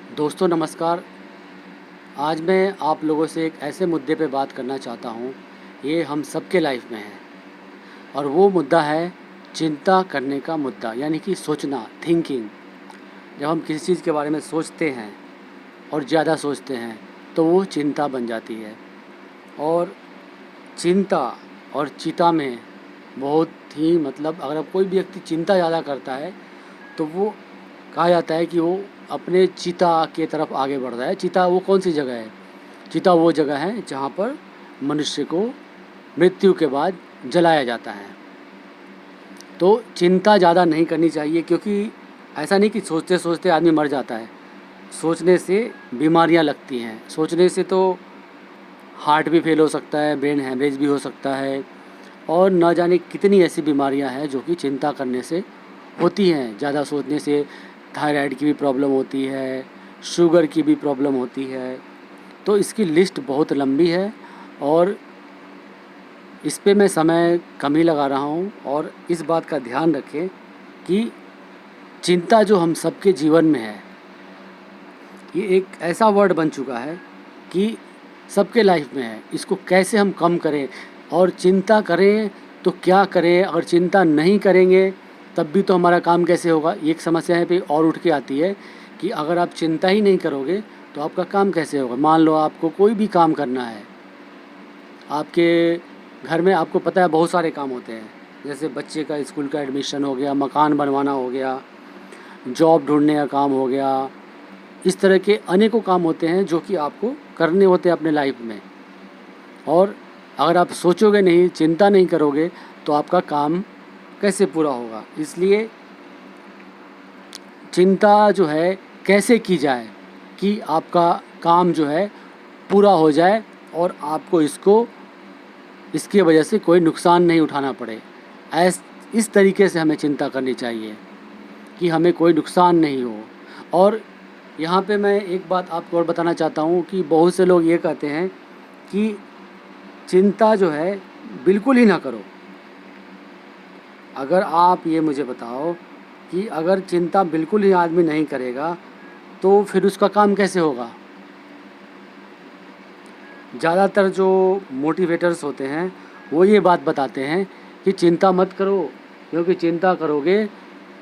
दोस्तों नमस्कार। आज मैं आप लोगों से एक ऐसे मुद्दे पे बात करना चाहता हूँ, ये हम सबके लाइफ में है और वो मुद्दा है चिंता करने का मुद्दा, यानी कि सोचना, थिंकिंग। जब हम किसी चीज़ के बारे में सोचते हैं और ज़्यादा सोचते हैं तो वो चिंता बन जाती है। और चिंता और चिता में बहुत ही अगर कोई भी व्यक्ति चिंता ज़्यादा करता है तो वो कहा जाता है कि वो अपने चिता के तरफ आगे बढ़ रहा है। चिता वो कौन सी जगह है? चिता वो जगह है जहाँ पर मनुष्य को मृत्यु के बाद जलाया जाता है। तो चिंता ज़्यादा नहीं करनी चाहिए, क्योंकि ऐसा नहीं कि सोचते सोचते आदमी मर जाता है। सोचने से बीमारियाँ लगती हैं। सोचने से तो हार्ट भी फेल हो सकता है, ब्रेन हैमरेज भी हो सकता है और न जाने कितनी ऐसी बीमारियां हैं जो कि चिंता करने से होती हैं। ज़्यादा सोचने से थायराइड की भी प्रॉब्लम होती है, शुगर की भी प्रॉब्लम होती है। तो इसकी लिस्ट बहुत लंबी है और इस पे मैं समय कम ही लगा रहा हूँ। और इस बात का ध्यान रखें कि चिंता जो हम सबके जीवन में है, ये एक ऐसा वर्ड बन चुका है कि सबके लाइफ में है। इसको कैसे हम कम करें और चिंता करें तो क्या करें, अगर चिंता नहीं करेंगे तब भी तो हमारा काम कैसे होगा। ये एक समस्या है पे और उठ के आती है कि अगर आप चिंता ही नहीं करोगे तो आपका काम कैसे होगा। मान लो आपको कोई भी काम करना है, आपके घर में आपको पता है बहुत सारे काम होते हैं, जैसे बच्चे का स्कूल का एडमिशन हो गया, मकान बनवाना हो गया, जॉब ढूंढने का काम हो गया। इस तरह के अनेकों काम होते हैं जो कि आपको करने होते हैं अपने लाइफ में। और अगर आप सोचोगे नहीं, चिंता नहीं करोगे तो आपका काम कैसे पूरा होगा। इसलिए चिंता जो है कैसे की जाए कि आपका काम जो है पूरा हो जाए और आपको इसकी वजह से कोई नुकसान नहीं उठाना पड़े। इस तरीके से हमें चिंता करनी चाहिए कि हमें कोई नुकसान नहीं हो। और यहाँ पे मैं एक बात आपको और बताना चाहता हूँ कि बहुत से लोग ये कहते हैं कि चिंता जो है बिल्कुल ही ना करो। अगर आप ये मुझे बताओ कि अगर चिंता बिल्कुल ही आदमी नहीं करेगा तो फिर उसका काम कैसे होगा। ज़्यादातर जो मोटिवेटर्स होते हैं वो ये बात बताते हैं कि चिंता मत करो, क्योंकि चिंता करोगे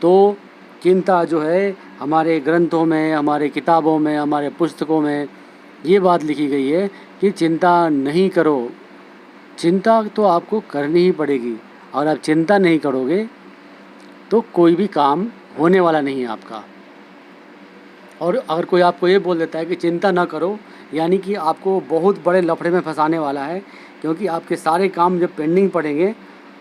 तो चिंता जो है हमारे ग्रंथों में, हमारे किताबों में, हमारे पुस्तकों में ये बात लिखी गई है कि चिंता नहीं करो। चिंता तो आपको करनी ही पड़ेगी। और आप चिंता नहीं करोगे तो कोई भी काम होने वाला नहीं है आपका। और अगर कोई आपको ये बोल देता है कि चिंता ना करो, यानी कि आपको बहुत बड़े लफड़े में फंसाने वाला है, क्योंकि आपके सारे काम जब पेंडिंग पड़ेंगे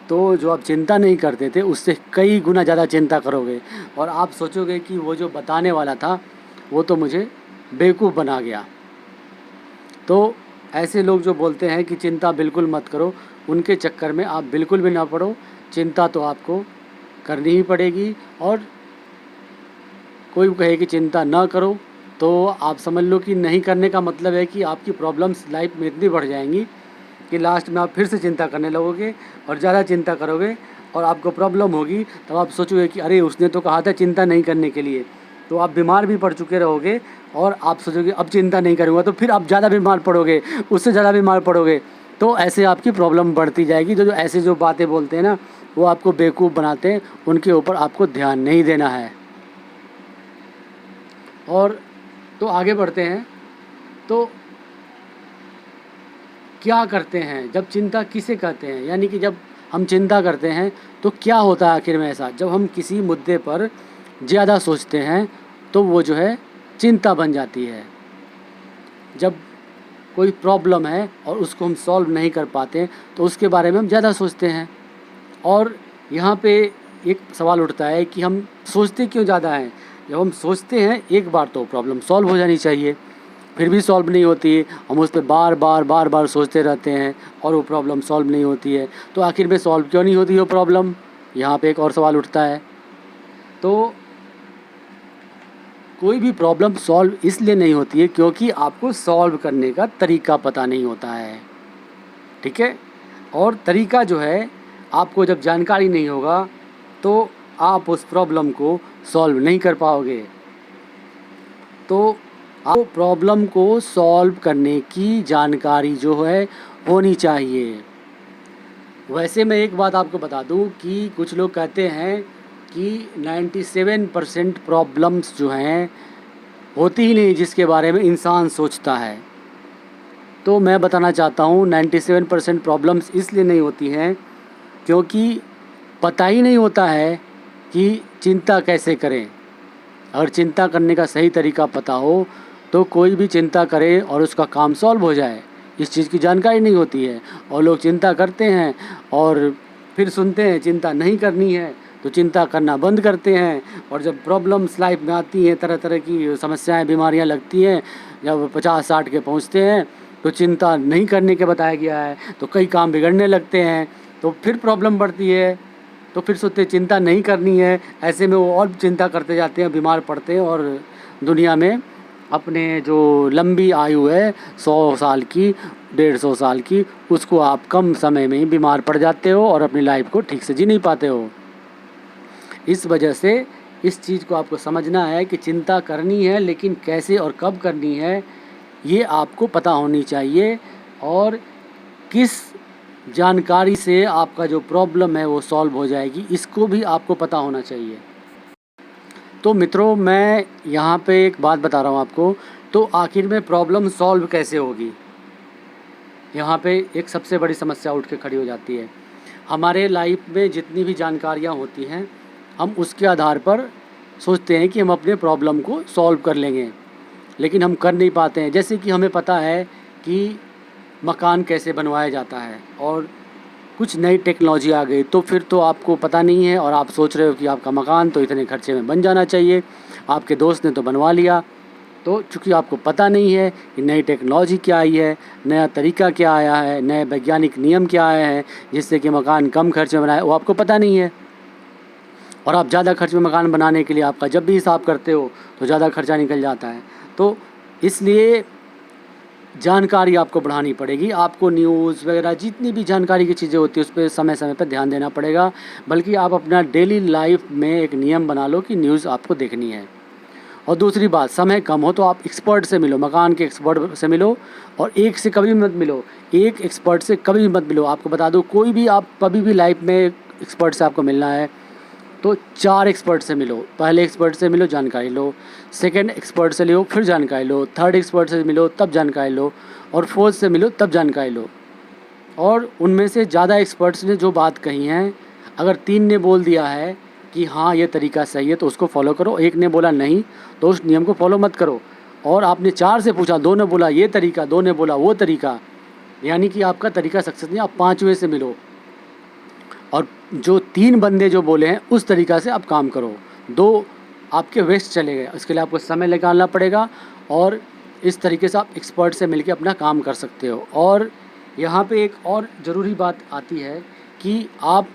तो जो आप चिंता नहीं करते थे उससे कई गुना ज़्यादा चिंता करोगे और आप सोचोगे कि वो जो बताने वाला था वो तो मुझे बेवकूफ़ बना गया। तो ऐसे लोग जो बोलते हैं कि चिंता बिल्कुल मत करो, उनके चक्कर में आप बिल्कुल भी ना पड़ो। चिंता तो आपको करनी ही पड़ेगी। और कोई कहे कि चिंता ना करो तो आप समझ लो कि नहीं करने का मतलब है कि आपकी प्रॉब्लम्स लाइफ में इतनी बढ़ जाएंगी कि लास्ट में आप फिर से चिंता करने लगोगे और ज़्यादा चिंता करोगे और आपको प्रॉब्लम होगी। तब आप सोचोगे कि अरे उसने तो कहा था चिंता नहीं करने के लिए, तो आप बीमार भी पड़ चुके रहोगे और आप सोचोगे अब चिंता नहीं करूँगा, तो फिर आप ज़्यादा बीमार पड़ोगे, उससे ज़्यादा बीमार पड़ोगे। तो ऐसे आपकी प्रॉब्लम बढ़ती जाएगी। जो ऐसे जो बातें बोलते हैं ना, वो आपको बेवकूफ़ बनाते हैं, उनके ऊपर आपको ध्यान नहीं देना है। और तो आगे बढ़ते हैं। तो क्या करते हैं जब चिंता किसे कहते हैं, यानी कि जब हम चिंता करते हैं तो क्या होता है आखिर में ऐसा। जब हम किसी मुद्दे पर ज़्यादा सोचते हैं तो वो जो है चिंता बन जाती है। जब कोई प्रॉब्लम है और उसको हम सॉल्व नहीं कर पाते तो उसके बारे में हम ज़्यादा सोचते हैं। और यहाँ पे एक सवाल उठता है कि हम सोचते क्यों ज़्यादा हैं। जब हम सोचते हैं एक बार तो प्रॉब्लम सॉल्व हो जानी चाहिए, फिर भी सॉल्व नहीं होती। हम उस पर बार बार सोचते रहते हैं और वो प्रॉब्लम सॉल्व नहीं होती है। तो आखिर में सॉल्व क्यों नहीं होती वो प्रॉब्लम, यहाँ पे एक और सवाल उठता है। तो कोई भी प्रॉब्लम सॉल्व इसलिए नहीं होती है क्योंकि आपको सॉल्व करने का तरीका पता नहीं होता है। ठीक है। और तरीका जो है, आपको जब जानकारी नहीं होगा तो आप उस प्रॉब्लम को सॉल्व नहीं कर पाओगे। तो आपको प्रॉब्लम को सॉल्व करने की जानकारी जो है होनी चाहिए। वैसे मैं एक बात आपको बता दूं कि कुछ लोग कहते हैं कि 97% प्रॉब्लम्स जो हैं होती ही नहीं जिसके बारे में इंसान सोचता है। तो मैं बताना चाहता हूँ 97% प्रॉब्लम्स इसलिए नहीं होती हैं क्योंकि पता ही नहीं होता है कि चिंता कैसे करें। अगर चिंता करने का सही तरीका पता हो तो कोई भी चिंता करे और उसका काम सॉल्व हो जाए, इस चीज़ की जानकारी नहीं होती है। और लोग चिंता करते हैं और फिर सुनते हैं चिंता नहीं करनी है तो चिंता करना बंद करते हैं। और जब प्रॉब्लम्स लाइफ में आती हैं, तरह तरह की समस्याएं बीमारियां लगती हैं, जब 50-60 के पहुंचते हैं तो चिंता नहीं करने के बताया गया है तो कई काम बिगड़ने लगते हैं, तो फिर प्रॉब्लम बढ़ती है। तो फिर सोचते चिंता नहीं करनी है, ऐसे में वो और चिंता करते जाते हैं, बीमार पड़ते हैं और दुनिया में अपने जो लंबी आयु है 100 साल की, 150 साल की, उसको आप कम समय में ही बीमार पड़ जाते हो और अपनी लाइफ को ठीक से जी नहीं पाते हो। इस वजह से इस चीज़ को आपको समझना है कि चिंता करनी है, लेकिन कैसे और कब करनी है ये आपको पता होनी चाहिए। और किस जानकारी से आपका जो प्रॉब्लम है वो सॉल्व हो जाएगी, इसको भी आपको पता होना चाहिए। तो मित्रों, मैं यहाँ पे एक बात बता रहा हूँ आपको, तो आखिर में प्रॉब्लम सॉल्व कैसे होगी, यहाँ पे एक सबसे बड़ी समस्या उठ के खड़ी हो जाती है। हमारे लाइफ में जितनी भी जानकारियाँ होती हैं, हम उसके आधार पर सोचते हैं कि हम अपने प्रॉब्लम को सॉल्व कर लेंगे, लेकिन हम कर नहीं पाते हैं। जैसे कि हमें पता है कि मकान कैसे बनवाया जाता है और कुछ नई टेक्नोलॉजी आ गई, तो फिर तो आपको पता नहीं है और आप सोच रहे हो कि आपका मकान तो इतने खर्चे में बन जाना चाहिए, आपके दोस्त ने तो बनवा लिया। तो चूँकि आपको पता नहीं है कि नई टेक्नोलॉजी क्या आई है, नया तरीका क्या आया है, नए वैज्ञानिक नियम क्या आए हैं जिससे कि मकान कम खर्च में बनाए, वो आपको पता नहीं है। और आप ज़्यादा खर्च में मकान बनाने के लिए आपका जब भी हिसाब करते हो तो ज़्यादा खर्चा निकल जाता है। तो इसलिए जानकारी आपको बढ़ानी पड़ेगी। आपको न्यूज़ वगैरह जितनी भी जानकारी की चीज़ें होती है उस पर समय समय पर ध्यान देना पड़ेगा। बल्कि आप अपना डेली लाइफ में एक नियम बना लो कि न्यूज़ आपको देखनी है। और दूसरी बात, समय कम हो तो आप एक्सपर्ट से मिलो, मकान के एक्सपर्ट से मिलो, और एक से कभी मत मिलो, एक एक्सपर्ट से कभी मत मिलो। आपको बता दो, कोई भी आप कभी भी लाइफ में एक्सपर्ट से आपको मिलना है तो 4 एक्सपर्ट से मिलो। पहले एक्सपर्ट से मिलो, जानकारी लो, सेकंड एक्सपर्ट से लो, फिर जानकारी लो, थर्ड एक्सपर्ट से मिलो, तब जानकारी लो, और फोर्थ से मिलो, तब जानकारी लो। और उनमें से ज़्यादा एक्सपर्ट्स ने जो बात कही हैं, अगर 3 ने बोल दिया है कि हाँ ये तरीका सही है तो उसको फॉलो करो, एक ने बोला नहीं तो उस नियम को फॉलो मत करो। और आपने 4 से पूछा, 2 ने बोला ये तरीका, 2 ने बोला वो तरीका, यानी कि आपका तरीका सक्सेस नहीं। आप 5वें से मिलो और जो 3 बंदे जो बोले हैं उस तरीक़ा से आप काम करो। 2 आपके वेस्ट चले गए, उसके लिए आपको समय निकालना पड़ेगा और इस तरीके से आप एक्सपर्ट से मिलके अपना काम कर सकते हो। और यहाँ पे एक और ज़रूरी बात आती है कि आप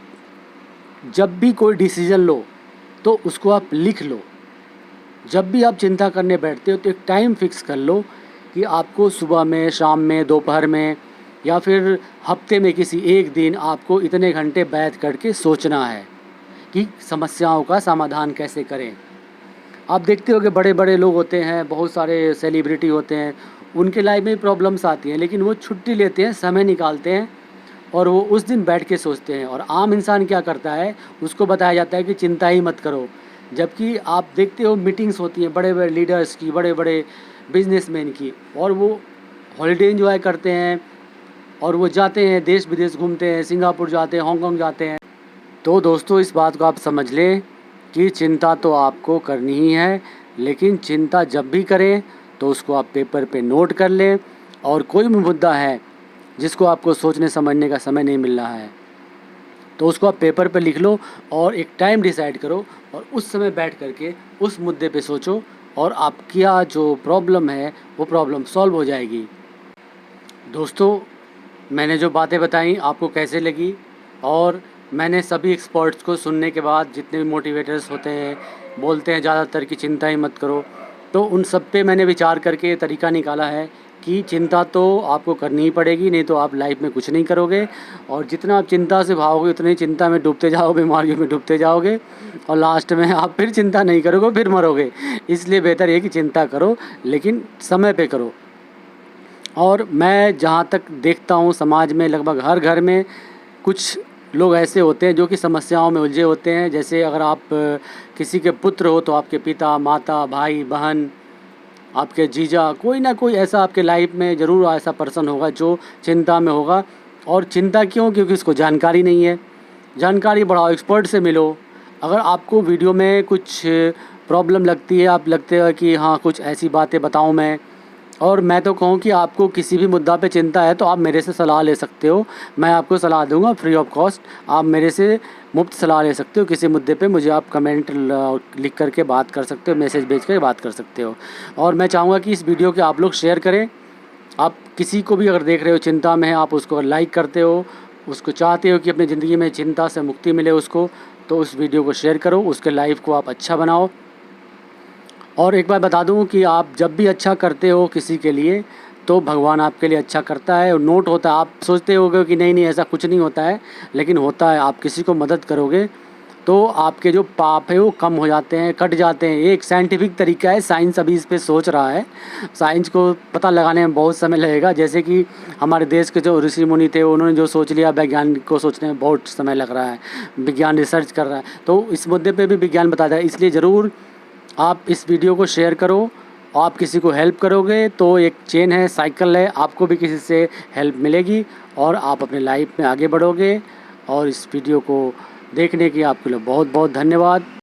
जब भी कोई डिसीज़न लो तो उसको आप लिख लो। जब भी आप चिंता करने बैठते हो तो एक टाइम फिक्स कर लो कि आपको सुबह में, शाम में, दोपहर में या फिर हफ्ते में किसी एक दिन आपको इतने घंटे बैठ करके सोचना है कि समस्याओं का समाधान कैसे करें। आप देखते हो कि बड़े बड़े लोग होते हैं, बहुत सारे सेलिब्रिटी होते हैं, उनके लाइफ में प्रॉब्लम्स आती हैं, लेकिन वो छुट्टी लेते हैं, समय निकालते हैं और वो उस दिन बैठ के सोचते हैं। और आम इंसान क्या करता है, उसको बताया जाता है कि चिंता ही मत करो। जबकि आप देखते हो मीटिंग्स होती हैं बड़े बड़े लीडर्स की, बड़े बड़े बिजनेसमैन की, और वो हॉलीडे एंजॉय करते हैं और वो जाते हैं, देश विदेश घूमते हैं, सिंगापुर जाते हैं, हांगकांग जाते हैं। तो दोस्तों, इस बात को आप समझ लें कि चिंता तो आपको करनी ही है, लेकिन चिंता जब भी करें तो उसको आप पेपर पे नोट कर लें। और कोई भी मुद्दा है जिसको आपको सोचने समझने का समय नहीं मिल रहा है तो उसको आप पेपर पे लिख लो और एक टाइम डिसाइड करो और उस समय बैठ करके उस मुद्दे पे सोचो और आपका जो प्रॉब्लम है वो प्रॉब्लम सॉल्व हो जाएगी। दोस्तों, मैंने जो बातें बताई आपको कैसे लगी? और मैंने सभी एक्सपर्ट्स को सुनने के बाद, जितने भी मोटिवेटर्स होते हैं बोलते हैं ज़्यादातर कि चिंता ही मत करो, तो उन सब पे मैंने विचार करके ये तरीका निकाला है कि चिंता तो आपको करनी ही पड़ेगी, नहीं तो आप लाइफ में कुछ नहीं करोगे। और जितना आप चिंता से भागोगे उतनी ही चिंता में डूबते जाओगे, बीमारियों में डूबते जाओगे और लास्ट में आप फिर चिंता नहीं करोगे, फिर मरोगे। इसलिए बेहतर ये है कि चिंता करो, लेकिन समय पे करो। और मैं जहाँ तक देखता हूँ समाज में लगभग हर घर में कुछ लोग ऐसे होते हैं जो कि समस्याओं में उलझे होते हैं। जैसे अगर आप किसी के पुत्र हो तो आपके पिता, माता, भाई, बहन, आपके जीजा, कोई ना कोई ऐसा आपके लाइफ में ज़रूर ऐसा पर्सन होगा जो चिंता में होगा। और चिंता क्यों? क्योंकि उसको जानकारी नहीं है। जानकारी बढ़ाओ, एक्सपर्ट से मिलो। अगर आपको वीडियो में कुछ प्रॉब्लम लगती है, आप लगते हो कि हाँ कुछ ऐसी बातें बताऊँ मैं, और मैं तो कहूँ कि आपको किसी भी मुद्दा पे चिंता है तो आप मेरे से सलाह ले सकते हो। मैं आपको सलाह दूंगा फ्री ऑफ कॉस्ट। आप मेरे से मुफ्त सलाह ले सकते हो किसी मुद्दे पे। मुझे आप कमेंट लिख करके बात कर सकते हो, मैसेज भेज कर बात कर सकते हो। और मैं चाहूँगा कि इस वीडियो के आप लोग शेयर करें। आप किसी को भी अगर देख रहे हो चिंता में है, आप उसको अगर लाइक करते हो, उसको चाहते हो कि अपनी ज़िंदगी में चिंता से मुक्ति मिले उसको, तो उस वीडियो को शेयर करो, उसके लाइफ को आप अच्छा बनाओ। और एक बात बता दूं कि आप जब भी अच्छा करते हो किसी के लिए तो भगवान आपके लिए अच्छा करता है और नोट होता है। आप सोचते होगे कि नहीं नहीं ऐसा कुछ नहीं होता है, लेकिन होता है। आप किसी को मदद करोगे तो आपके जो पाप है वो कम हो जाते हैं, कट जाते हैं। ये एक साइंटिफिक तरीका है, साइंस अभी इस पे सोच रहा है। साइंस को पता लगाने में बहुत समय लगेगा। जैसे कि हमारे देश के जो ऋषि मुनि थे उन्होंने जो सोच लिया, वैज्ञानिक को सोचने में बहुत समय लग रहा है। विज्ञान रिसर्च कर रहा है, तो इस मुद्दे पे भी विज्ञान बताता है। इसलिए ज़रूर आप इस वीडियो को शेयर करो। आप किसी को हेल्प करोगे तो एक चेन है, साइकिल है, आपको भी किसी से हेल्प मिलेगी और आप अपने लाइफ में आगे बढ़ोगे। और इस वीडियो को देखने की आपके लिए बहुत बहुत धन्यवाद।